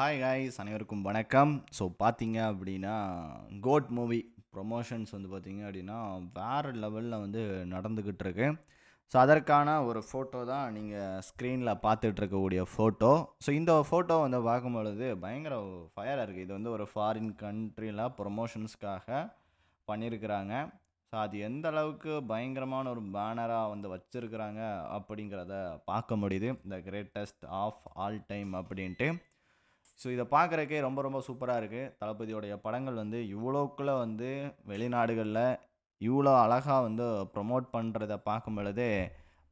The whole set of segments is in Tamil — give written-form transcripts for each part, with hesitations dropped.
ஹாய் காய்ஸ், அனைவருக்கும் வணக்கம். ஸோ பார்த்தீங்க அப்படின்னா, கோட் மூவி ப்ரொமோஷன்ஸ் வந்து பார்த்தீங்க அப்படின்னா, வேறு லெவலில் வந்து நடந்துக்கிட்டு இருக்கு. ஸோ அதற்கான ஒரு ஃபோட்டோ தான் நீங்கள் ஸ்க்ரீனில் பார்த்துட்டு இருக்கக்கூடிய ஃபோட்டோ. ஸோ இந்த ஃபோட்டோ வந்து பார்க்கும்பொழுது பயங்கர ஃபயராக இருக்குது. இது வந்து ஒரு ஃபாரின் கண்ட்ரியில் ப்ரொமோஷன்ஸ்க்காக பண்ணியிருக்கிறாங்க. ஸோ அது எந்த அளவுக்கு பயங்கரமான ஒரு பேனராக வந்து வச்சுருக்கிறாங்க அப்படிங்கிறத பார்க்க முடியுது. The greatest of all time அப்படின்ட்டு. ஸோ இதை பார்க்குறக்கே ரொம்ப ரொம்ப சூப்பராக இருக்குது. தளபதியோடைய படங்கள் வந்து இவ்வளோக்குள்ள வந்து வெளிநாடுகளில் இவ்வளோ அழகாக வந்து ப்ரொமோட் பண்ணுறத பார்க்கும் பொழுதே,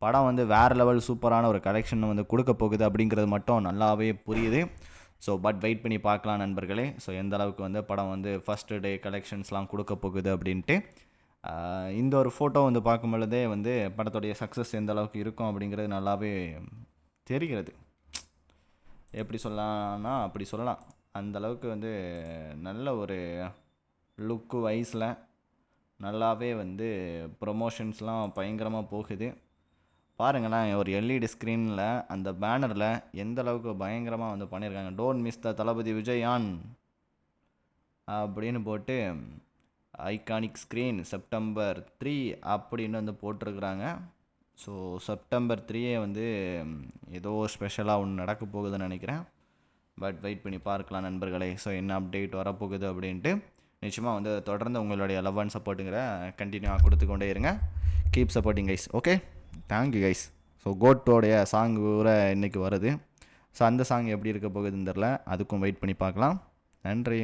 படம் வந்து வேறு லெவல் சூப்பரான ஒரு கலெக்ஷன் வந்து கொடுக்க போகுது அப்படிங்கிறது மட்டும் நல்லாவே புரியுது. ஸோ பட் வெயிட் பண்ணி பார்க்கலாம் நண்பர்களே. ஸோ எந்த அளவுக்கு வந்து படம் வந்து ஃபஸ்ட்டு டே கலெக்ஷன்ஸ்லாம் கொடுக்க போகுது அப்படின்ட்டு. இந்த ஒரு ஃபோட்டோ வந்து பார்க்கும் பொழுதே வந்து படத்துடைய சக்ஸஸ் எந்த அளவுக்கு இருக்கும் அப்படிங்கிறது நல்லாவே தெரிகிறது. எப்படி சொல்லலாம்னா அப்படி சொல்லலாம். அந்த அளவுக்கு வந்து நல்ல ஒரு லுக்கு வைஸில் நல்லாவே வந்து ப்ரொமோஷன்ஸ்லாம் பயங்கரமாக போகுது. பாருங்களேன், ஒரு எல்இடி ஸ்க்ரீனில் அந்த பேனரில் எந்த அளவுக்கு பயங்கரமாக வந்து பண்ணியிருக்காங்க. Don't miss the Thalapathy Vijay on அப்படின்னு போட்டு ஐகானிக் ஸ்க்ரீன் செப்டம்பர் 3 அப்படின்னு வந்து போட்டிருக்கிறாங்க. ஸோ செப்டம்பர் 3 வந்து ஏதோ ஸ்பெஷலாக ஒன்று நடக்க போகுதுன்னு நினைக்கிறேன். பட் வெயிட் பண்ணி பார்க்கலாம் நண்பர்களே. ஸோ என்ன அப்டேட் வரப்போகுது அப்படின்ட்டு. நிச்சயமாக வந்து தொடர்ந்து உங்களுடைய லவ் அண்ட் சப்போர்ட்டுங்கிற கண்டினியூவாக கொடுத்துக்கொண்டே இருங்க. Keep supporting guys. Okay, thank you guys. So கோட்டோடைய சாங் கூட இன்றைக்கி வருது. ஸோ அந்த சாங் எப்படி இருக்க போகுதுன்னு தெரில. அதுக்கும் வெயிட் பண்ணி பார்க்கலாம். நன்றி.